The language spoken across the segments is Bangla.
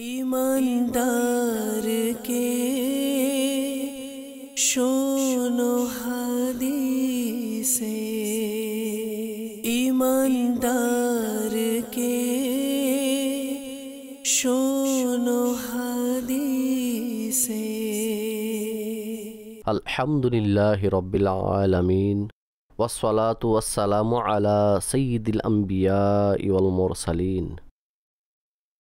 ईमानदार के शोनो हदीसे, ईमानदार के शोनो हदीसे। अल्हम्दुलिल्लाहि रब्बिल आलमीन वस्सलातु वस्सलामु अला सय्यिदिल अंबियाइ वल मुरसलीन।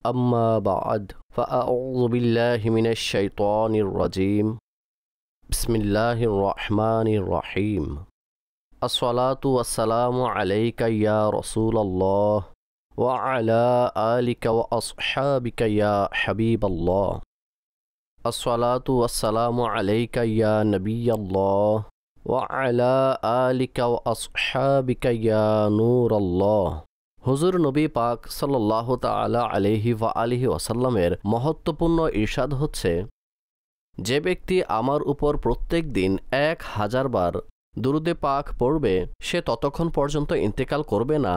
अम्मा बअद फ़अऊज़ु बिल्लाहि मिनश शैतानिर रजीम। बिस्मिल्लाहिर रहमानिर रहीम। अस्सलातु वस्सलामु अलैका या रसूलल्लाह व अला आलिका व अस्हाबिका या हबीबल्लाह। अस्सलातु वस्सलामु अलैका या नबियल्लाह व अला आलिका व अस्हाबिका या नूरल्लाह। हुजूर नबी पाक सल्लल्लाहु ताआला अलैहि व आलिहि ওয়াসাল্লামের महत्वपूर्ण इरशाद হচ্ছে, যে ব্যক্তি আমার উপর প্রত্যেক দিন 1000 বার দুরুদে পাক পড়বে সে ততক্ষণ পর্যন্ত ইন্তেকাল করবে না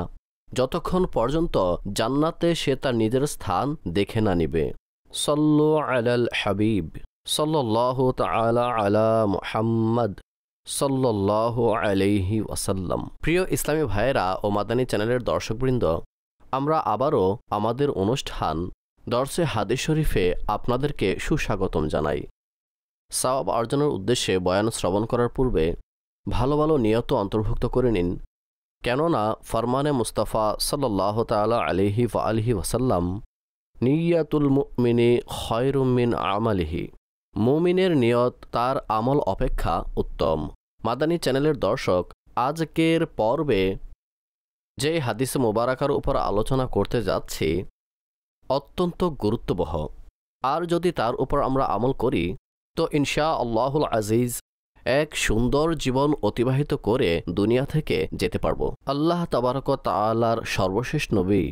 যতক্ষণ পর্যন্ত জান্নাতে সে তার নিজের স্থান দেখে না নিবে। সল্লু আলাল হাবিব সাল্লাল্লাহু তাআলা আলা মুহাম্মদ সাল্লাল্লাহু আলাইহি ওয়াসাল্লাম। প্রিয় ইসলামী ভাইয়েরা ও মাদানী চ্যানেলের দর্শকবৃন্দ, আমরা আবারও আমাদের অনুষ্ঠান দরসে হাদিস শরীফে আপনাদেরকে সুস্বাগতম জানাই। সওয়াব অর্জনের উদ্দেশ্যে বয়ান শ্রবণ করার পূর্বে ভালো ভালো নিয়ত অন্তর্ভুক্ত করে নিন, কেননা ফরমানে মুস্তাফা সাল্লাল্লাহু তাআলা আলাইহি ওয়া আলিহি ওয়াসাল্লাম, নিয়াতুল মুমিনি খায়রুম মিন আমালিহি, মুমিনের নিয়ত তার আমল অপেক্ষা উত্তম। মাদানী চ্যানেলের দর্শক, আজকের পর্বে যে হাদিসে মুবারাকার উপর আলোচনা করতে যাচ্ছি অত্যন্ত গুরুত্ববহ, আর যদি তার উপর আমরা আমল করি তো ইনশা আল্লাহুল আজিজ এক সুন্দর জীবন অতিবাহিত করে দুনিয়া থেকে যেতে পারব। আল্লাহ তাবারক ওয়া তাআলার সর্বশেষ নবী,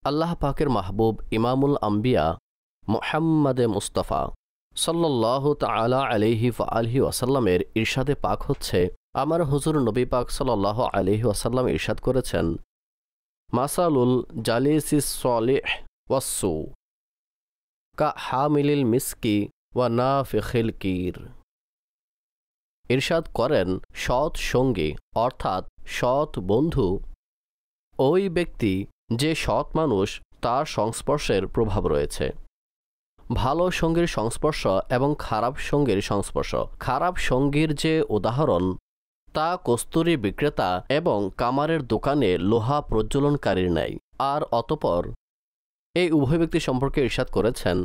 আল্লাহ পাকের মাহবুব ইমামুল আম্বিয়া মুহাম্মদে মুস্তাফা সাল্লাল্লাহু তাআলা আলাইহি ওয়া আলিহি ওয়াসাল্লামের ইরশাদে পাক হচ্ছে, আমার হুজুর নবী পাক সাল্লাল্লাহু আলাইহি ওয়াসাল্লাম ইরশাদ করেছেন, মাসালুল জালিসিস সালিহ ওয়াসসু কা হামিলিল মিসকি ওয়া নাফিখিল কির। ইরশাদ করেন, সৎ সঙ্গী অর্থাৎ সৎ বন্ধু ওই ব্যক্তি যে সৎ মানুষ তার সংস্পর্শের প্রভাব রয়েছে। ভালো সঙ্গীর সংস্পর্শ এবং খারাপ সঙ্গীর সংস্পর্শ। খারাপ সঙ্গীর যে উদাহরণ তা কস্তুরী বিক্রেতা এবং কামারের দোকানে লোহা প্রজ্বলনকারীর ন্যায়। আর অতপর এই উভয় ব্যক্তি সম্পর্কে ইরশাদ করেছেন,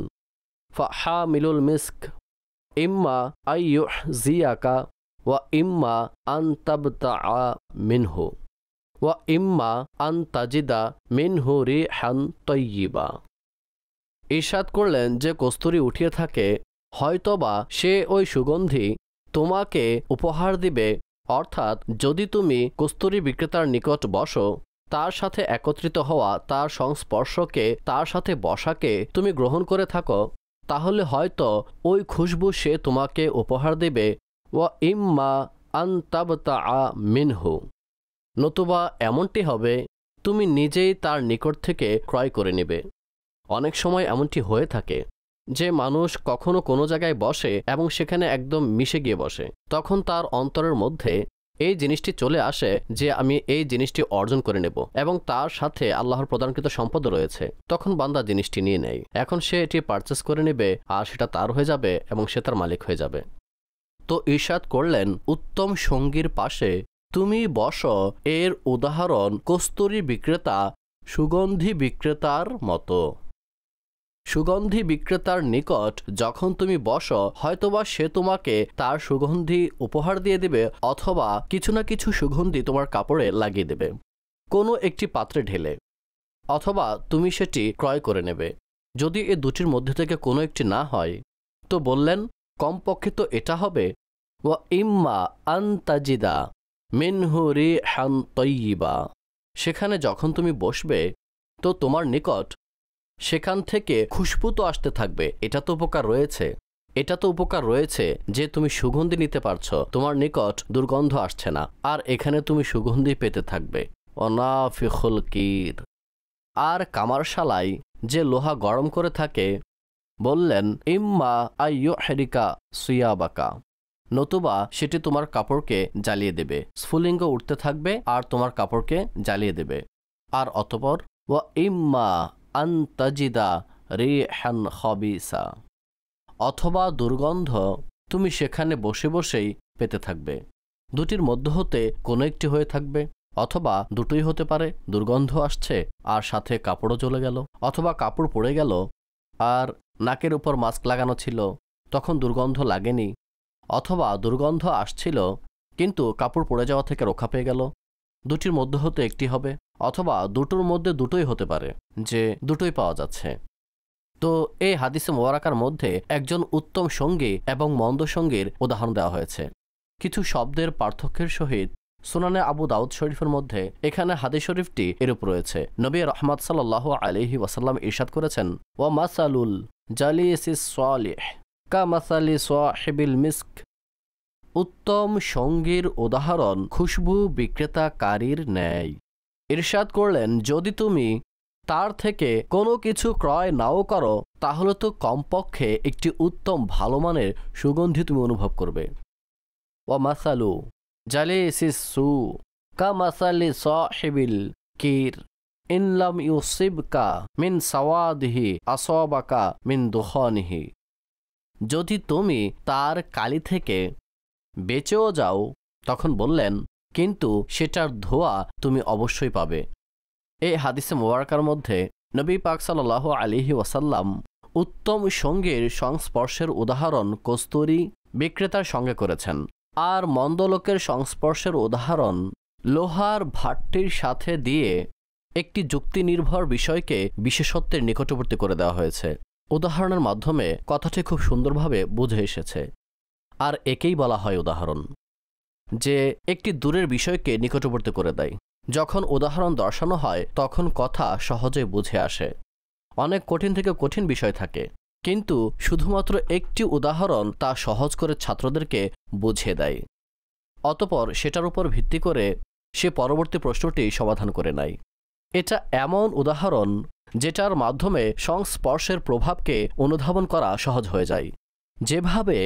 ফাহামিলুল মিস্ক ইম্মা আইয়ুহজিয়াকা ওয়া ইম্মা আন তাবতাআ মিনহু ওয়া ইম্মা আন তাজিদা মিনহু রিহান তাইয়্যিবা। ইরশাদ করলেন, যে কস্তুরী উঠিয়ে থাকে হয়তোবা সে ওই সুগন্ধি তোমাকে উপহার দিবে, অর্থাৎ যদি তুমি কস্তুরী বিক্রেতার নিকট বসো, তার সাথে একত্রিত হওয়া, তার সংস্পর্শকে, তার সাথে বসাকে তুমি গ্রহণ করে থাকো, তাহলে হয়তো ওই খুশবু সে তোমাকে উপহার দেবে। ওয়া ইম্মা আন তাবতাআ মিনহু, নতুবা এমনটি হবে তুমি নিজেই তার নিকট থেকে ক্রয় করে নেবে। অনেক সময় এমনটি হয়ে থাকে যে মানুষ কখনো কোনো জায়গায় বসে এবং সেখানে একদম মিশে গিয়ে বসে, তখন তার অন্তরের মধ্যে এই জিনিসটি চলে আসে যে আমি এই জিনিসটি অর্জন করে নেব, এবং তার সাথে আল্লাহর প্রদানকৃত সম্পদ রয়েছে, তখন বান্দা জিনিসটি নিয়ে নেয়। এখন সে এটি পারচেস করে নেবে আর সেটা তার হয়ে যাবে এবং সে তার মালিক হয়ে যাবে। তো ইরশাদ করলেন, উত্তম সঙ্গীর পাশে তুমি বসো, এর উদাহরণ কস্তুরী বিক্রেতা সুগন্ধি বিক্রেতার মতো। সুগন্ধি বিক্রেতার নিকট যখন তুমি বসো, হয়তোবা সে তোমাকে তার সুগন্ধি উপহার দিয়ে দেবে, অথবা কিছু না কিছু সুগন্ধি তোমার কাপড়ে লাগিয়ে দেবে কোনো একটি পাত্রে ঢেলে, অথবা তুমি সেটি ক্রয় করে নেবে। যদি এ দুটির মধ্যে থেকে কোনো একটি না হয় তো বললেন কমপক্ষে তো এটা হবে, ওয়া ইম্মা আন তাজিদা মিনহু রিহান তাইয়্যিবা। সেখানে যখন তুমি বসবে তো তোমার নিকট সেখান থেকে খুশবু তো আসতে থাকবে, এটা তো উপকার রয়েছে। এটা তো উপকার রয়েছে যে তুমি সুগন্ধি নিতে পারছো, তোমার নিকট দুর্গন্ধ আসছে না, আর এখানে তুমি সুগন্ধি পেতে থাকবে। অনাফিখুল কির, আর কামারশালায় যে লোহা গরম করে থাকে বললেন, ইম্মা আইয়ুহরিকা সুয়াবাকা, নতুবা সেটি তোমার কাপড়কে জ্বালিয়ে দেবে, স্ফুলিঙ্গ উঠতে থাকবে আর তোমার কাপড়কে জ্বালিয়ে দেবে। আর অতঃপর ওয়া ইম্মা আনতাজিদা রিহান খাবিসা, অথবা দুর্গন্ধ তুমি সেখানে বসে বসেই পেতে থাকবে। দুটির মধ্য হতে কোনো একটি হয়ে থাকবে, অথবা দুটোই হতে পারে, দুর্গন্ধ আসছে আর সাথে কাপড়ও চলে গেল, অথবা কাপড় পড়ে গেল আর নাকের উপর মাস্ক লাগানো ছিল তখন দুর্গন্ধ লাগেনি, অথবা দুর্গন্ধ আসছিল কিন্তু কাপড় পড়ে যাওয়া থেকে রক্ষা পেয়ে গেল। দুটির মধ্য হতে একটি হবে, অথবা দুটোর মধ্যে দুটোই হতে পারে, যে দুটোই পাওয়া যাচ্ছে। তো এই হাদিসে মোবারাকার মধ্যে একজন উত্তম সঙ্গী এবং মন্দ সঙ্গীর উদাহরণ দেওয়া হয়েছে। কিছু শব্দের পার্থক্যের সহিত সুনানে আবু দাউদ শরীফের মধ্যে এখানে হাদিস শরীফটি এরূপ রয়েছে। নবী রহমত সাল্লাল্লাহু আলাইহি ওয়াসাল্লাম ইরশাদ করেছেন, ওয়া মাসালুল জালিসিস সালিহ কা মাসালি সাহিবিল মিস্ক, উত্তম সঙ্গীর উদাহরণ খুশবু বিক্রেতাকারীর ন্যায়। ইরশাদ করলেন, যদি তুমি তার থেকে কোনো কিছু ক্রয় নাও করো তাহলে তো কমপক্ষে একটি উত্তম ভালো মানের সুগন্ধি তুমি অনুভব করবে। ওয়া মাসালু জালিসিস সু কা মাসালি সাহিবিল কির ইন লাম ইউসিবকা মিন সাওয়াদিহি আসাবাকা মিন দুখানিহি, যদি তুমি তার কালি থেকে বেঁচেও যাও, তখন বললেন, কিন্তু সেটার ধোয়া তুমি অবশ্যই পাবে। এই হাদিসে মোবারকার মধ্যে নবী পাক সাল্লাল্লাহু আলাইহি ওয়াসাল্লাম উত্তম সঙ্গীর সংস্পর্শের উদাহরণ কস্তুরী বিক্রেতার সঙ্গে করেছেন, আর মন্দ লোকের সংস্পর্শের উদাহরণ লোহার ভাট্টির সাথে দিয়ে একটি যুক্তি নির্ভর বিষয়কে বিশেষত্বের নিকটবর্তী করে দেওয়া হয়েছে। উদাহরণের মাধ্যমে কথাটি খুব সুন্দরভাবে বুঝে এসেছে, আর একেই বলা হয় উদাহরণ, যে একটি দূরের বিষয়কে নিকটবর্তী করে দেয়। যখন উদাহরণ দর্শানো হয় তখন কথা সহজে বুঝে আসে। অনেক কঠিন থেকে কঠিন বিষয় থাকে, কিন্তু শুধুমাত্র একটি উদাহরণ তা সহজ করে ছাত্রদেরকে বুঝিয়ে দেয়। অতঃপর সেটার উপর ভিত্তি করে সে পরবর্তী প্রশ্নটি সমাধান করে নেয়। এটা এমন উদাহরণ যেটার মাধ্যমে সংস্পর্শের প্রভাবকে অনুধাবন করা সহজ হয়ে যায়। যেভাবে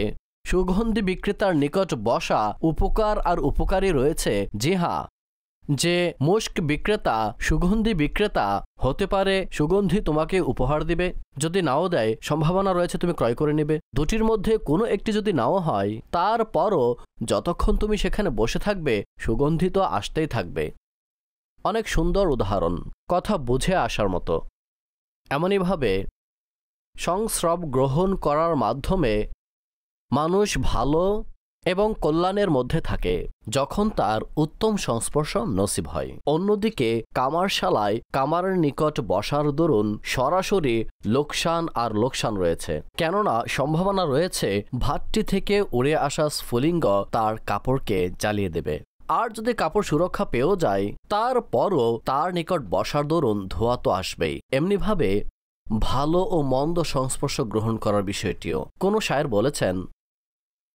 সুগন্ধি বিক্রেতার নিকট বসা উপকার আর উপকারী রয়েছে, জি হ্যাঁ, যে মুস্ক বিক্রেতা সুগন্ধি বিক্রেতা হতে পারে সুগন্ধি তোমাকে উপহার দিবে, যদি নাও দেয় সম্ভাবনা রয়েছে তুমি ক্রয় করে নেবে। দুটির মধ্যে কোনো একটি যদি নাও হয়, তারপরও যতক্ষণ তুমি সেখানে বসে থাকবে সুগন্ধি তো আসতেই থাকবে। অনেক সুন্দর উদাহরণ, কথা বুঝে আসার মতো। এমনইভাবে সংস্রব গ্রহণ করার মাধ্যমে মানুষ ভালো এবং কল্যাণের মধ্যে থাকে যখন তার উত্তম সংস্পর্শ নসিব হয়। অন্যদিকে কামারশালায় কামারের নিকট বসার দরুন সরাসরি লোকসান আর লোকসান রয়েছে, কেননা সম্ভাবনা রয়েছে ভাটটি থেকে উড়ে আসা স্ফুলিঙ্গ তার কাপড়কে জ্বালিয়ে দেবে। আর যদি কাপড় সুরক্ষা পেয়েও যায়, তারপরও তার নিকট বসার দরুন ধোয়া তো আসবেই। এমনিভাবে ভালো ও মন্দ সংস্পর্শ গ্রহণ করার বিষয়টিও। কোনো শায়ের বলেছেন,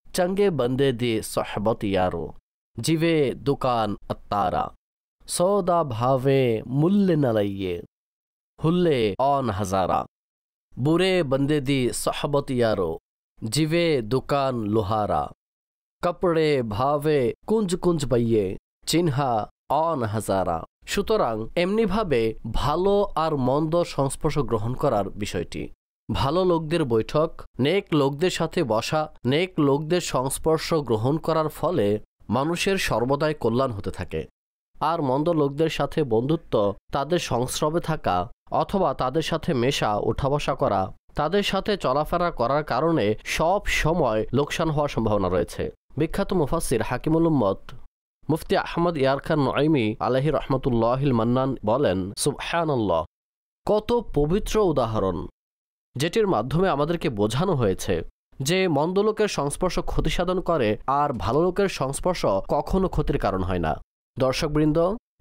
চঙ্গে বন্দে দি সোহবত ইয়ারো জিবে দুকান আত্তারা সৌদা ভাবে মূল্য ন লইয়ে হুল্লে অন হাজারা, বুরে বন্দে দি সোহবত ইয়ারো জিবে দুকান লোহারা, কপড়ে ভাবে কুঞ্জ কুঞ্জ বইয়ে চিহ্না অন হাজারা। সুতরাং এমনিভাবে ভালো আর মন্দ সংস্পর্শ গ্রহণ করার বিষয়টি। ভালো লোকদের বৈঠক, নেক লোকদের সাথে বসা, নেক লোকদের সংস্পর্শ গ্রহণ করার ফলে মানুষের সর্বদাই কল্যাণ হতে থাকে। আর মন্দ লোকদের সাথে বন্ধুত্ব, তাদের সংস্রবে থাকা অথবা তাদের সাথে মেশা, উঠা বসা করা, তাদের সাথে চলাফেরা করার কারণে সব সময় লোকসান হওয়ার সম্ভাবনা রয়েছে। বিখ্যাত মুফাসসির হাকিমুল উম্মত মুফতি আহমদ ইয়ার খান নঈমি আলাইহি রহমতুল্লাহিল মান্নান বলেন, সুবহানাল্লাহ, কত পবিত্র উদাহরণ, যেটির মাধ্যমে আমাদেরকে বোঝানো হয়েছে যে মন্দ লোকের সংস্পর্শ ক্ষতি সাধন করে আর ভালো লোকের সংস্পর্শ কখনো ক্ষতির কারণ হয় না। দর্শকবৃন্দ,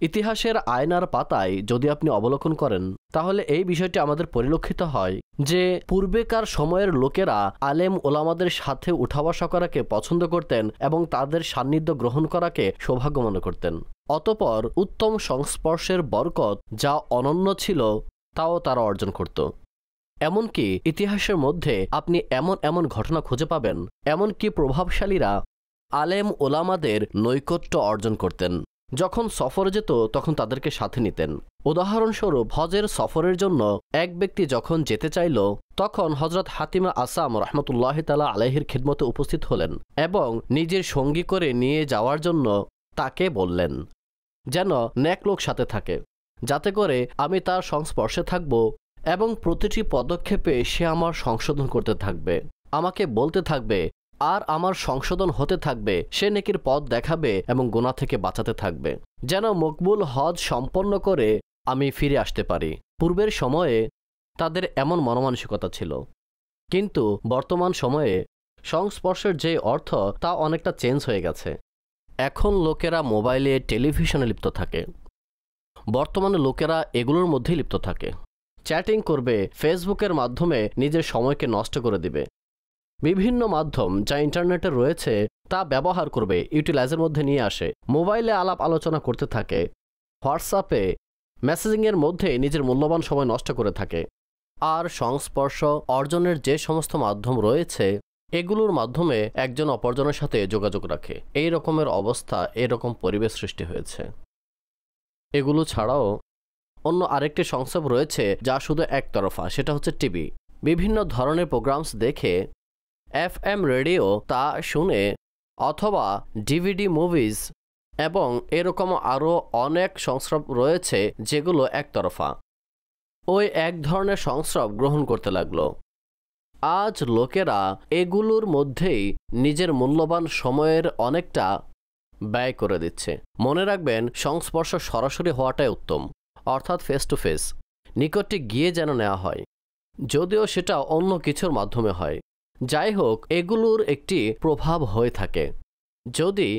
ইতিহাসের আয়নার পাতায় যদি আপনি অবলোকন করেন তাহলে এই বিষয়টি আমাদের পরিলক্ষিত হয় যে পূর্বেকার সময়ের লোকেরা আলেম ওলামাদের সাথে উঠা বসা করাকে পছন্দ করতেন এবং তাদের সান্নিধ্য গ্রহণ করাকে সৌভাগ্য মনে করতেন। অতঃপর উত্তম সংস্পর্শের বরকত যা অনন্য ছিল তাও তারা অর্জন করত। এমনকি ইতিহাসের মধ্যে আপনি এমন এমন ঘটনা খুঁজে পাবেন, এমনকি প্রভাবশালীরা আলেম ওলামাদের নৈকট্য অর্জন করতেন। যখন সফরে যেত তখন তাদেরকে সাথে নিতেন। উদাহরণস্বরূপ হজের সফরের জন্য এক ব্যক্তি যখন যেতে চাইল, তখন হজরত হাতিমা আসাম রহমতুল্লাহ তাআলা আলাইহির খিদমতে উপস্থিত হলেন এবং নিজের সঙ্গী করে নিয়ে যাওয়ার জন্য তাকে বললেন যেন নেক লোক সাথে থাকে, যাতে করে আমি তার সংস্পর্শে থাকব এবং প্রতিটি পদক্ষেপে সে আমার সংশোধন করতে থাকবে, আমাকে বলতে থাকবে, আর আমার সংশোধন হতে থাকবে, সে নেকির পথ দেখাবে এবং গুনাহ থেকে বাঁচাতে থাকবে, যেন মকবুল হজ সম্পন্ন করে আমি ফিরে আসতে পারি। পূর্বের সময়ে তাদের এমন মনমানসিকতা ছিল, কিন্তু বর্তমান সময়ে সংস্পর্শের যে অর্থ তা অনেকটা চেঞ্জ হয়ে গেছে। এখন লোকেরা মোবাইলে, টেলিভিশনে লিপ্ত থাকে। বর্তমানে লোকেরা এগুলোর মধ্যেই লিপ্ত থাকে। চ্যাটিং করবে, ফেসবুকের মাধ্যমে নিজের সময়কে নষ্ট করে দিবে। বিভিন্ন মাধ্যম যা ইন্টারনেটে রয়েছে তা ব্যবহার করবে, ইউটিলাইজের মধ্যে নিয়ে আসে। মোবাইলে আলাপ আলোচনা করতে থাকে, হোয়াটসঅ্যাপে মেসেজিংয়ের মধ্যে নিজের মূল্যবান সময় নষ্ট করে থাকে। আর সংস্পর্শ অর্জনের যে সমস্ত মাধ্যম রয়েছে এগুলোর মাধ্যমে একজন অপরজনের সাথে যোগাযোগ রাখে। এই রকমের অবস্থা, এরকম পরিবেশ সৃষ্টি হয়েছে। এগুলো ছাড়াও অন্য আরেকটি সংস্রব রয়েছে যা শুধু একতরফা, সেটা হচ্ছে টিভি। বিভিন্ন ধরনের প্রোগ্রামস দেখে, FM রেডিও তা শুনে, অথবা DVD মুভিজ এবং এরকম আরও অনেক সংস্রব রয়েছে যেগুলো একতরফা। ওই এক ধরনের সংস্রব গ্রহণ করতে লাগলো। আজ লোকেরা এগুলোর মধ্যেই নিজের মূল্যবান সময়ের অনেকটা ব্যয় করে দিচ্ছে। মনে রাখবেন, সংস্পর্শ সরাসরি হওয়াটাই উত্তম, অর্থাৎ ফেস টু ফেস, নিকটে গিয়ে যেন নেওয়া হয়, যদিও সেটা অন্য কিছুর মাধ্যমে হয়। যাই হোক, এগুলোর একটি প্রভাব হয়ে থাকে। যদি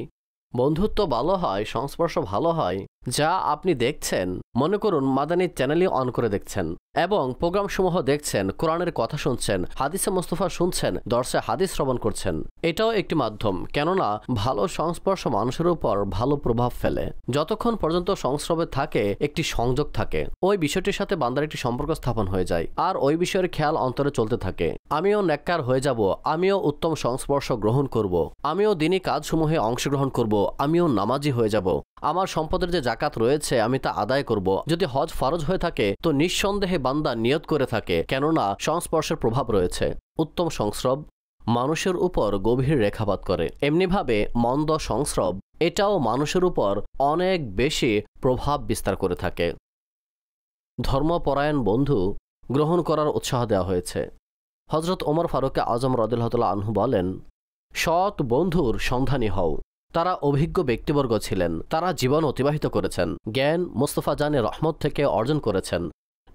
বন্ধুত্ব ভালো হয়, সংস্পর্শ ভালো হয়, যা আপনি দেখছেন, মনে করুন মাদানী চ্যানেলই অন করে দেখছেন এবং প্রোগ্রামসমূহ দেখছেন, কোরআনের কথা শুনছেন, হাদিসে মুস্তাফা শুনছেন, দর্শে হাদিস শ্রবণ করছেন, এটাও একটি মাধ্যম। কেননা ভালো সংস্পর্শ মানুষের উপর ভালো প্রভাব ফেলে। যতক্ষণ পর্যন্ত সংস্রবে থাকে, একটি সংযোগ থাকে, ওই বিষয়টির সাথে বান্দার একটি সম্পর্ক স্থাপন হয়ে যায়, আর ওই বিষয়ের খেয়াল অন্তরে চলতে থাকে। আমিও নেককার হয়ে যাব, আমিও উত্তম সংস্পর্শ গ্রহণ করব, আমিও দিনী কাজসমূহে অংশগ্রহণ করব, আমিও নামাজি হয়ে যাব, আমার সম্পদের যে জাকাত রয়েছে আমি তা আদায় করব। যদি হজ ফরজ হয়ে থাকে তো নিঃসন্দেহে বান্দা নিয়ত করে থাকে, কেননা সংস্পর্শের প্রভাব রয়েছে। উত্তম সংস্রব মানুষের উপর গভীর রেখাপাত করে। এমনিভাবে মন্দ সংস্রব এটাও মানুষের উপর অনেক বেশি প্রভাব বিস্তার করে থাকে। ধর্মপরায়ণ বন্ধু গ্রহণ করার উৎসাহ দেওয়া হয়েছে। হজরত ওমর ফারুক আজম রাদিয়াল্লাহু তাআলা আনহু বলেন, সৎ বন্ধুর সন্ধানী হও। তারা অভিজ্ঞ ব্যক্তিবর্গ ছিলেন, তারা জীবন অতিবাহিত করেছেন, জ্ঞান মুস্তাফা জানে রহমত থেকে অর্জন করেছেন,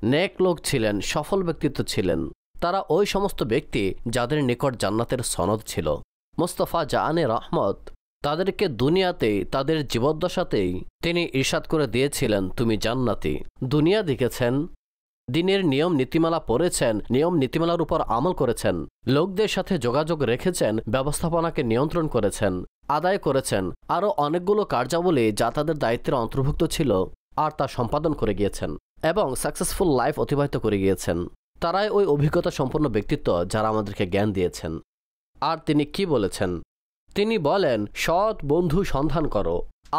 নেক লোক ছিলেন, সফল ব্যক্তিত্ব ছিলেন। তারা ওই সমস্ত ব্যক্তি যাদের নিকট জান্নাতের সনদ ছিল। মুস্তাফা জানে রহমত তাদেরকে দুনিয়াতেই, তাদের জীবদ্দশাতেই তিনি ইরশাদ করে দিয়েছিলেন, তুমি জান্নাতি। দুনিয়া দেখেছেন, দিনের নিয়ম নীতিমালা পড়েছেন, নিয়ম নীতিমালার উপর আমল করেছেন, লোকদের সাথে যোগাযোগ রেখেছেন, ব্যবস্থাপনাকে নিয়ন্ত্রণ করেছেন, আদায় করেছেন, আরও অনেকগুলো কার্যাবলী যা তাদের দায়িত্বের অন্তর্ভুক্ত ছিল, আর তা সম্পাদন করে গিয়েছেন এবং সাকসেসফুল লাইফ অতিবাহিত করে গিয়েছেন। তারাই ওই অভিজ্ঞতা সম্পন্ন ব্যক্তিত্ব যারা আমাদেরকে জ্ঞান দিয়েছেন। আর তিনি কি বলেছেন? তিনি বলেন, সৎ বন্ধু সন্ধান করো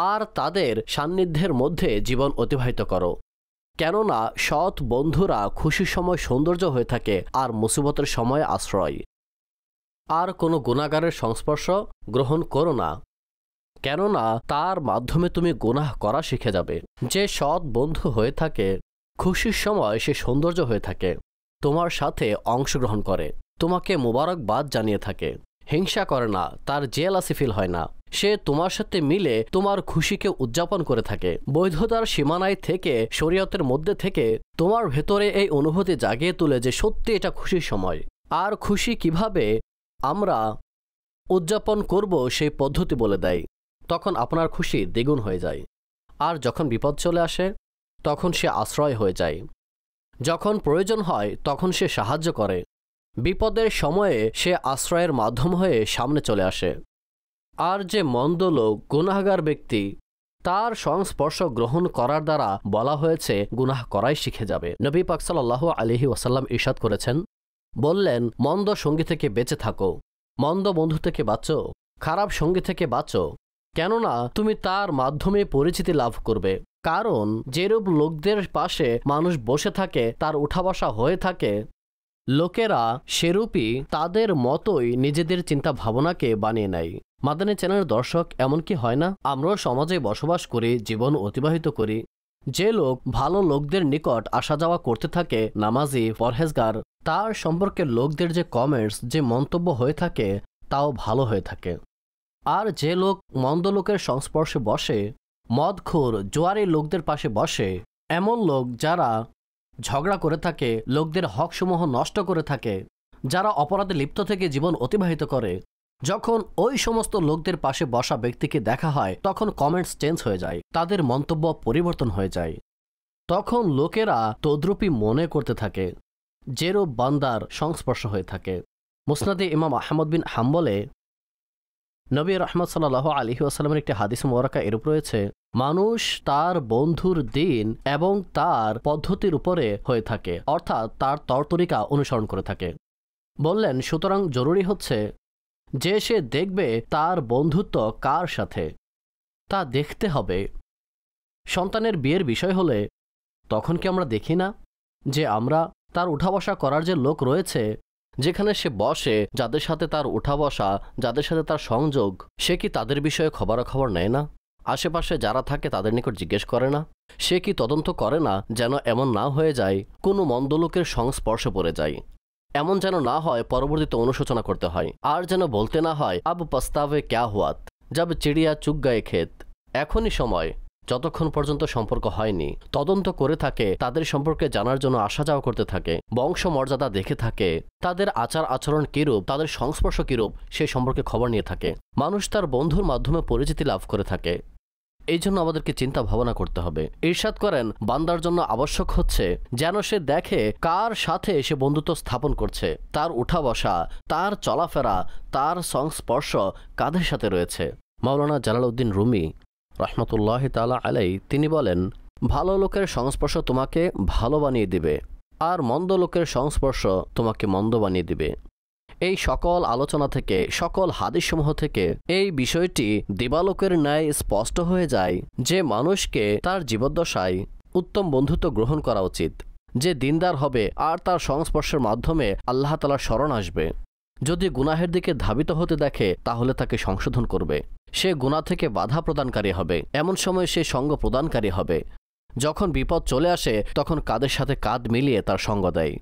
আর তাদের সান্নিধ্যের মধ্যে জীবন অতিবাহিত করো, কেননা সৎ বন্ধুরা খুশির সময় সৌন্দর্য হয়ে থাকে আর মুসিবতের সময় আশ্রয়। আর কোনো গুনাহগারের সংস্পর্শ গ্রহণ করো না, কেননা তার মাধ্যমে তুমি গুনাহ করা শিখে যাবে। যে সৎ বন্ধু হয়ে থাকে, খুশির সময় সে সৌন্দর্য হয়ে থাকে, তোমার সাথে অংশগ্রহণ করে, তোমাকে মোবারকবাদ জানিয়ে থাকে, হিংসা করে না, তার জেলাসি ফিল হয় না, সে তোমার সাথে মিলে তোমার খুশিকে উদযাপন করে থাকে। বৈধতার সীমানায় থেকে, শরীয়তের মধ্যে থেকে তোমার ভেতরে এই অনুভূতি জাগিয়ে তোলে যে সত্যি এটা খুশির সময়। আর খুশি কিভাবে আমরা উদযাপন করব সেই পদ্ধতি বলে দেয়। তখন আপনার খুশি দ্বিগুণ হয়ে যায়। আর যখন বিপদ চলে আসে তখন সে আশ্রয় হয়ে যায়, যখন প্রয়োজন হয় তখন সে সাহায্য করে, বিপদের সময়ে সে আশ্রয়ের মাধ্যম হয়ে সামনে চলে আসে। আর যে মন্দ লোক, গুনাহগার ব্যক্তি, তার সংস্পর্শ গ্রহণ করার দ্বারা বলা হয়েছে গুনাহ করাই শিখে যাবে। নবী পাক সাল্লাল্লাহু আলাইহি ওয়াসাল্লাম ইরশাদ করেছেন, বললেন, মন্দ সঙ্গী থেকে বেঁচে থাকো, মন্দ বন্ধু থেকে বাঁচো, খারাপ সঙ্গী থেকে বাঁচো, কেননা তুমি তার মাধ্যমে পরিচিতি লাভ করবে। কারণ যেরূপ লোকদের পাশে মানুষ বসে থাকে, তার উঠা বসা হয়ে থাকে, লোকেরা সেরূপই তাদের মতোই নিজেদের চিন্তা ভাবনাকে বানিয়ে নেয়। মাদানী চ্যানেলের দর্শক, এমন কি হয় না আমরাও সমাজে বসবাস করি, জীবন অতিবাহিত করি, যে লোক ভালো লোকদের নিকট আসা যাওয়া করতে থাকে, নামাজি, পরহেজগার, তার সম্পর্কে লোকদের যে কমেন্টস, যে মন্তব্য হয়ে থাকে, তাও ভালো হয়ে থাকে। আর যে লোক মন্দ লোকের সংস্পর্শে বসে, মদখোর জোয়ারি লোকদের পাশে বসে, এমন লোক যারা ঝগড়া করে থাকে, লোকদের হকসমূহ নষ্ট করে থাকে, যারা অপরাধে লিপ্ত থেকে জীবন অতিবাহিত করে, যখন ওই সমস্ত লোকদের পাশে বসা ব্যক্তিকে দেখা হয়, তখন কমেন্টস চেঞ্জ হয়ে যায়, তাদের মন্তব্য পরিবর্তন হয়ে যায়। তখন লোকেরা তদ্রূপই মনে করতে থাকে, যেরূপ বান্দার সংস্পর্শ হয়ে থাকে। মুসনাদে ইমাম আহমদ বিন হাম্বলে নবী রহমত সাল্লাল্লাহু আলাইহি ওয়াসাল্লামের একটি হাদিস মুবারাকা এরূপ রয়েছে, মানুষ তার বন্ধুর দিন এবং তার পদ্ধতির উপরে হয়ে থাকে, অর্থাৎ তার তরতরিকা অনুসরণ করে থাকে। বললেন, সুতরাং জরুরি হচ্ছে যে সে দেখবে তার বন্ধুত্ব কার সাথে, তা দেখতে হবে। সন্তানের বিয়ের বিষয় হলে তখন কি আমরা দেখি না যে আমরা তার উঠা বসা করার যে লোক রয়েছে, যেখানে সে বসে, যাদের সাথে তার উঠা বসা, যাদের সাথে তার সংযোগ, সে কি তাদের বিষয়ে খবরাখবর নেয় না? আশেপাশে যারা থাকে তাদের নিকট জিজ্ঞেস করে না? সে কি তদন্ত করে না যেন এমন না হয়ে যায় কোনো মন্দ লোকের সংস্পর্শে পড়ে যায়? এমন যেন না হয় পরবর্তীতে অনুশোচনা করতে হয়, আর যেন বলতে না হয় আব পস্তাবে ক্যা হুয়াত জব চিড়িয়া চুগ গায়ে ক্ষেত। এখনই সময়, যতক্ষণ পর্যন্ত সম্পর্ক হয়নি, তদন্ত করে থাকে, তাদের সম্পর্কে জানার জন্য আসা যাওয়া করতে থাকে, বংশ মর্যাদা দেখে থাকে, তাদের আচার আচরণ কিরূপ, তাদের সংস্পর্শ কিরূপ, সেই সম্পর্কে খবর নিয়ে থাকে। মানুষ তার বন্ধুর মাধ্যমে পরিচিতি লাভ করে থাকে। এই জন্য আমাদেরকে চিন্তা ভাবনা করতে হবে। ইরশাদ করেন, বান্দার জন্য আবশ্যক হচ্ছে যেন সে দেখে কার সাথে সে বন্ধুত্ব স্থাপন করছে, তার উঠা বসা, তার চলাফেরা, তার সংস্পর্শ কাদের সাথে রয়েছে। মাওলানা জালালউদ্দিন রুমি রহমতুল্লাহ তাআলা আলাই তিনি বলেন, ভালো লোকের সংস্পর্শ তোমাকে ভালো বানিয়ে দিবে, আর মন্দ লোকের সংস্পর্শ তোমাকে মন্দ বানিয়ে দিবে। এই সকল আলোচনা থেকে, সকল হাদিসসমূহ থেকে এই বিষয়টি দিবালোকের ন্যায় স্পষ্ট হয়ে যায় যে মানুষকে তার জীবদ্দশায় উত্তম বন্ধুত্ব গ্রহণ করা উচিত, যে দিনদার হবে আর তার সংস্পর্শের মাধ্যমে আল্লাহ তাআলার শরণ আসবে। যদি গুনাহের দিকে ধাবিত হতে দেখে তাহলে তাকে সংশোধন করবে, সে গুনাহ থেকে বাধা প্রদানকারী হবে, এমন সময় সে সঙ্গ প্রদানকারী হবে। যখন বিপদ চলে আসে তখন কাঁধের সাথে কাঁধ মিলিয়ে তার সঙ্গ দেয়।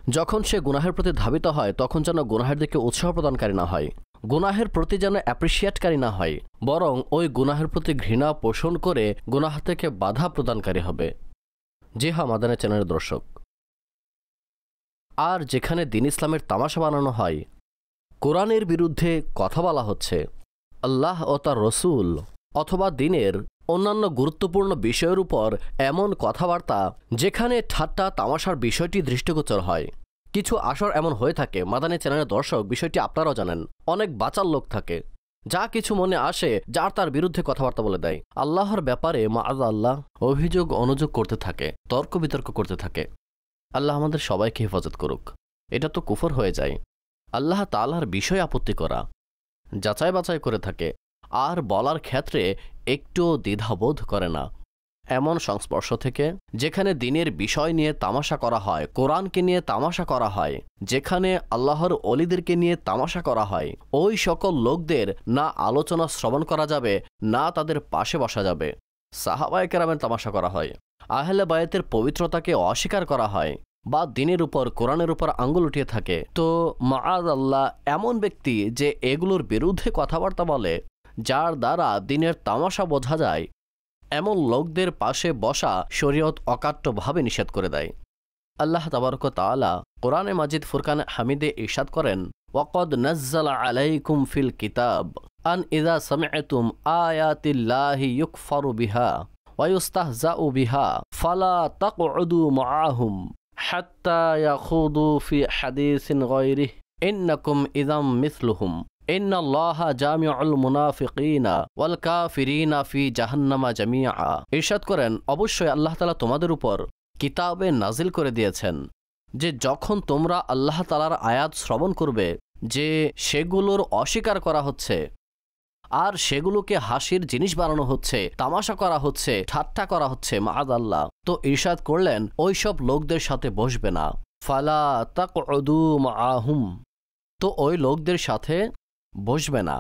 যখন সে গুনাহের প্রতি ধাবিত হয় তখন যেন গুনাহের দিকে উৎসাহ প্রদানকারী না হয়, গুনাহের প্রতি যেন অ্যাপ্রিসিয়েটকারী না হয়, বরং ওই গুনাহের প্রতি ঘৃণা পোষণ করে গুনাহ থেকে বাধা প্রদানকারী হবে। জি হ্যাঁ মাদানী চ্যানেলের দর্শক, আর যেখানে দ্বীন ইসলামের তামাশা বানানো হয়, কোরআনের বিরুদ্ধে কথা বলা হচ্ছে, আল্লাহ ও তার রসুল অথবা দ্বীনের অন্যান্য গুরুত্বপূর্ণ বিষয়ের উপর এমন কথাবার্তা যেখানে ঠাট্টা তামাশার বিষয়টি দৃষ্টিগোচর হয়। কিছু আসর এমন হয়ে থাকে, মাদানী চ্যানেলের দর্শক বিষয়টি আপনারাও জানেন, অনেক বাচাল লোক থাকে, যা কিছু মনে আসে যার তার বিরুদ্ধে কথাবার্তা বলে দেয়, আল্লাহর ব্যাপারে মাআযাল্লাহ অভিযোগ অনুযোগ করতে থাকে, তর্ক বিতর্ক করতে থাকে। আল্লাহ আমাদের সবাইকে হেফাজত করুক। এটা তো কুফর হয়ে যায়। আল্লাহ তাআলার বিষয় আপত্তি করা, যাচাই বাছাই করে থাকে, আর বলার ক্ষেত্রে একটুও দ্বিধাবোধ করে না। এমন সংস্পর্শ থেকে যেখানে দ্বীনের বিষয় নিয়ে তামাশা করা হয়, কোরআনকে নিয়ে তামাশা করা হয়, যেখানে আল্লাহর ওলিদেরকে নিয়ে তামাশা করা হয়, ওই সকল লোকদের না আলোচনা শ্রবণ করা যাবে, না তাদের পাশে বসা যাবে। সাহাবায়ে কেরামের তামাশা করা হয়, আহলে বায়াতের পবিত্রতাকে অস্বীকার করা হয়, বা দ্বীনের উপর, কোরআনের উপর আঙ্গুল উঠিয়ে থাকে, তো মাআযাল্লাহ এমন ব্যক্তি যে এগুলোর বিরুদ্ধে কথাবার্তা বলে, যার দ্বারা দ্বীনের তামাশা বোঝা যায়, এমন লোকদের পাশে বসা শরীয়ত অকাট্যভাবে নিষেধ করে দেয়। আল্লাহ তাবারক ওয়া তাআলা কোরআনে মাজিদ ফুরকান হামিদে ইরশাদ করেন, ওয়াকাদ নাজ্জালা আলাইকুম ফিল কিতাব আন ইযা সামি'তুম আয়াতিল্লাহি ইউকফারু বিহা ওয়া ইউস্তাহজাউ বিহা ফালা তাকউদু মাআহুম হাত্তা ইয়াখুদু ফি হাদিসিন গায়রিহি ইন্নাকুম ইযাম মিসলুহুম। ইন্নাল্লাহা জামিউল মুনাফিকিনা ওয়াল কাফিরিনা ফি জাহান্নামা জামিআ। ইরশাদ করেন, অবশ্যই আল্লাহ তাআলা তোমাদের উপর কিতাবে নাজিল করে দিয়েছেন যে যখন তোমরা আল্লাহ তাআলার আয়াত শ্রবণ করবে যে সেগুলোর অস্বীকার করা হচ্ছে আর সেগুলোকে হাসির জিনিস বানানো হচ্ছে, তামাশা করা হচ্ছে, ঠাট্টা করা হচ্ছে মাআযাল্লাহ, তো ইরশাদ করলেন ওইসব লোকদের সাথে বসবে না। ফালা তাকউদু মাআহুম, তো ওই লোকদের সাথে বসবে না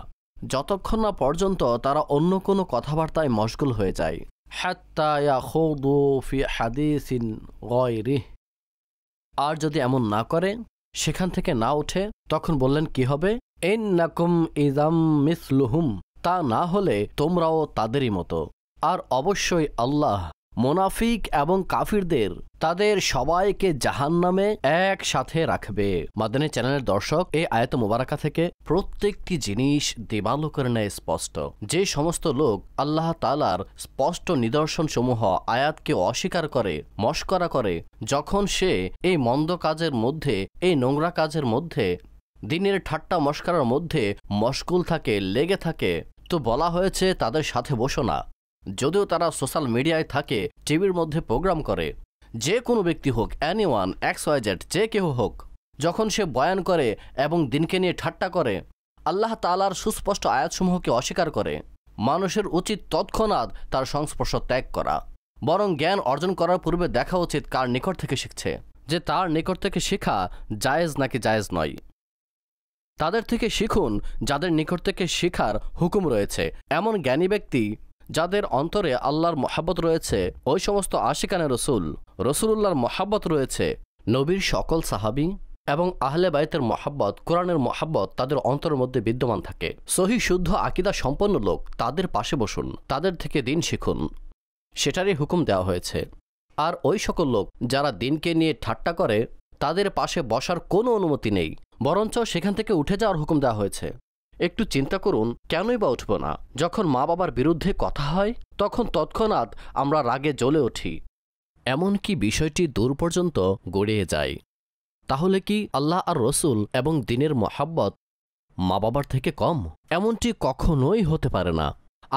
যতক্ষণ না পর্যন্ত তারা অন্য কোনো কথাবার্তায় মশগুল হয়ে যায়। হাত্তা ইয়াখুদু ফি হাদিসিন গায়রিহ, আর যদি এমন না করে, সেখান থেকে না ওঠে, তখন বললেন কি হবে? ইন্নাকুম ইযাম মিসলুহুম, তা না হলে তোমরাও তাদেরই মতো। আর অবশ্যই আল্লাহ মুনাফিক এবং কাফিরদের তাদের সবাইকে জাহান্নামে একসাথে রাখবে। মাদানী চ্যানেলের দর্শক, এই আয়াত মুবারাকা থেকে প্রত্যেকটি জিনিস দেবালো করে নেয় স্পষ্ট। যে সমস্ত লোক আল্লাহ তাআলার স্পষ্ট নিদর্শনসমূহ আয়াতকে অস্বীকার করে, মশকরা করে, যখন সে এই মন্দ কাজের মধ্যে, এই নোংরা কাজের মধ্যে, দিনের ঠাট্টা মশকরার মধ্যে মশগুল থাকে, লেগে থাকে, তো বলা হয়েছে তাদের সাথে বসো না। যদিও তারা সোশ্যাল মিডিয়ায় থাকে, টিভির মধ্যে প্রোগ্রাম করে, যে কোনো ব্যক্তি হোক, এনিওয়ান, XYZ, যে কেউ হোক, যখন সে বয়ান করে এবং দিনকে নিয়ে ঠাট্টা করে, আল্লাহ তাআলার সুস্পষ্ট আয়াতসমূহকে অস্বীকার করে, মানুষের উচিত তৎক্ষণাৎ তার সংস্পর্শ ত্যাগ করা। বরং জ্ঞান অর্জন করার পূর্বে দেখা উচিত কার নিকট থেকে শিখছে, যে তার নিকট থেকে শেখা জায়েজ নাকি জায়েজ নয়। তাদের থেকে শিখুন যাদের নিকট থেকে শেখার হুকুম রয়েছে। এমন জ্ঞানী ব্যক্তি যাদের অন্তরে আল্লাহর মহাব্বত রয়েছে, ওই সমস্ত আশিকানে রসুল, রসুলুল্লাহর মহাব্বত রয়েছে, নবীর সকল সাহাবী এবং আহলে বাইতের মহাব্বত, কোরআনের মহাব্বত তাদের অন্তরের মধ্যে বিদ্যমান থাকে। সহি শুদ্ধ আকীদা সম্পন্ন লোক, তাদের পাশে বসুন, তাদের থেকে দিন শিখুন, সেটারই হুকুম দেওয়া হয়েছে। আর ওই সকল লোক যারা দিনকে নিয়ে ঠাট্টা করে, তাদের পাশে বসার কোনো অনুমতি নেই, বরঞ্চ সেখান থেকে উঠে যাওয়ার হুকুম দেওয়া হয়েছে। একটু চিন্তা করুন, কেনই বা উঠব না? যখন মা বাবার বিরুদ্ধে কথা হয়, তখন তৎক্ষণাৎ আমরা রাগে জ্বলে উঠি, এমনকি বিষয়টি দূর পর্যন্ত গড়িয়ে যায়। তাহলে কি আল্লাহ আর রসুল এবং দ্বীনের মহাব্বত মা বাবার থেকে কম? এমনটি কখনোই হতে পারে না।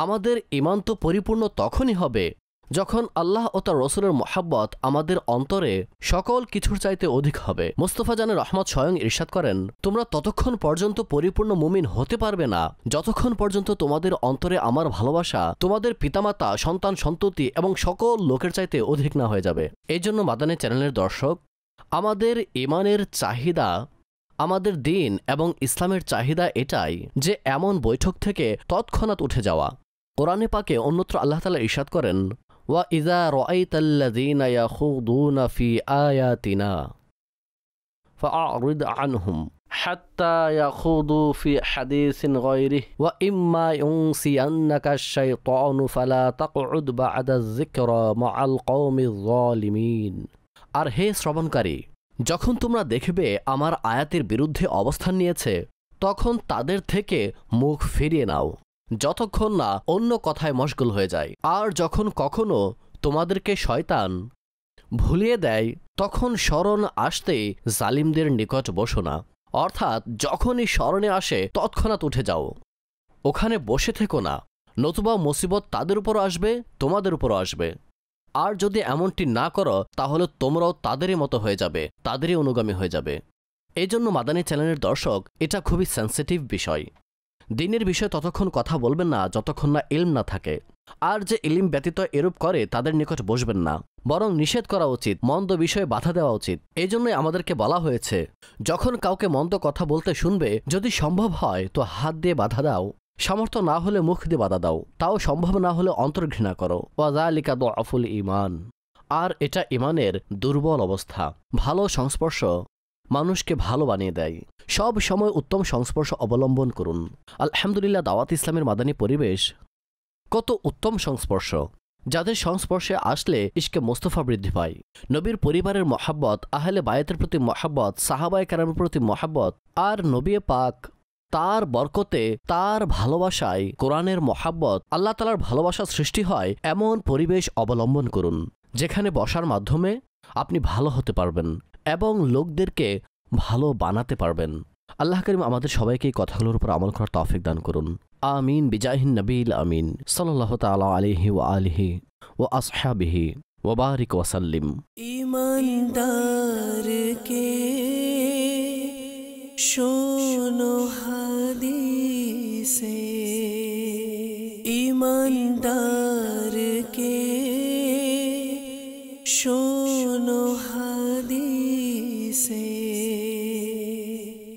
আমাদের ঈমান তো পরিপূর্ণ তখনই হবে যখন আল্লাহ ও তার রসুলের মহাব্বত আমাদের অন্তরে সকল কিছুর চাইতে অধিক হবে। মুস্তাফা জানে রহমত স্বয়ং ইরশাদ করেন, তোমরা ততক্ষণ পর্যন্ত পরিপূর্ণ মুমিন হতে পারবে না যতক্ষণ পর্যন্ত তোমাদের অন্তরে আমার ভালোবাসা তোমাদের পিতামাতা, সন্তান, সন্ততি এবং সকল লোকের চাইতে অধিক না হয়ে যাবে। এই জন্য মাদানী চ্যানেলের দর্শক, আমাদের ঈমানের চাহিদা, আমাদের দ্বীন এবং ইসলামের চাহিদা এটাই যে এমন বৈঠক থেকে তৎক্ষণাৎ উঠে যাওয়া। কোরআনে পাকে অন্যত্র আল্লাহ তাআলা ইরশাদ করেন, وَإِذَا رَأَيْتَ الَّذِينَ يَخُوضُونَ فِي آيَاتِنَا فَأَعْرِضْ عَنْهُمْ حَتَّى يَخُوضُوا فِي حَدِيثٍ غَيْرِهِ وَإِمَّا يُنْسِيَنَّكَ الشَّيْطَانُ فَلَا تَقْعُدْ بَعْدَ الذِّكْرَى مَعَ الْقَوْمِ الظَّالِمِينَ। আর হে শ্রবণকারী, যখন তোমরা দেখবে আমার আয়াতের বিরুদ্ধে অবস্থান নিয়েছে, তখন তাদের থেকে মুখ ফিরিয়ে নাও যতক্ষণ না অন্য কথায় মশগুল হয়ে যায়। আর যখন কখনো তোমাদেরকে শয়তান ভুলিয়ে দেয়, তখন স্মরণ আসতেই জালিমদের নিকট বসো না। অর্থাৎ যখনই স্মরণে আসে তৎক্ষণাৎ উঠে যাও, ওখানে বসে থেকো না, নতুবা মুসিবত তাদের উপর আসবে, তোমাদের উপরও আসবে। আর যদি এমনটি না করো, তাহলে তোমরাও তাদেরই মতো হয়ে যাবে, তাদেরই অনুগামী হয়ে যাবে। এই জন্য মাদানী চ্যানেলের দর্শক, এটা খুবই সেন্সিটিভ বিষয়। দ্বীনের বিষয়ে ততক্ষণ কথা বলবেন না যতক্ষণ না ইলম না থাকে। আর যে ইলম ব্যতীত এরূপ করে তাদের নিকট বসবেন না, বরং নিষেধ করা উচিত, মন্দ বিষয়ে বাধা দেওয়া উচিত। এই জন্যই আমাদেরকে বলা হয়েছে, যখন কাউকে মন্দ কথা বলতে শুনবে, যদি সম্ভব হয় তো হাত দিয়ে বাধা দাও, সামর্থ্য না হলে মুখ দিয়ে বাধা দাও, তাও সম্ভব না হলে অন্তর্ঘৃণা করো। ওয়াযালিকা দুআফুল ঈমান। আর এটা ঈমানের দুর্বল অবস্থা। ভালো সংস্পর্শ মানুষকে ভালো বানিয়ে দেয়। সব সময় উত্তম সংস্পর্শ অবলম্বন করুন। আলহামদুলিল্লাহ, দাওয়াত ইসলামের মাদানী পরিবেশ কত উত্তম সংস্পর্শ, যাদের সংস্পর্শে আসলে ইশকে মোস্তফা বৃদ্ধি পায়। নবীর পরিবারের মহাব্বত, আহলে বায়াতের প্রতি মহাব্বত, সাহাবায়ে কেরামের প্রতি মহাব্বত, আর নবী পাক তার বরকতে, তার ভালোবাসায় কোরআনের মহাব্বত, আল্লাহ তাআলার ভালোবাসা সৃষ্টি হয়। এমন পরিবেশ অবলম্বন করুন যেখানে বসার মাধ্যমে আপনি ভালো হতে পারবেন এবং লোকদেরকে ভালো বানাতে পারবেন। আল্লাহ করিম আমাদের সবাইকে এই কথাগুলোর উপর আমল করার তৌফিক দান করুন। আমিন বিজাহিন নবীল আমিন সাল্লাল্লাহু তাআলা আলাইহি ওয়া আলিহি ওয়া আসহাবিহি ওয়া বারিক ওয়া সাল্লিম। ईमानदार के शोनो हदीसे, ईमानदार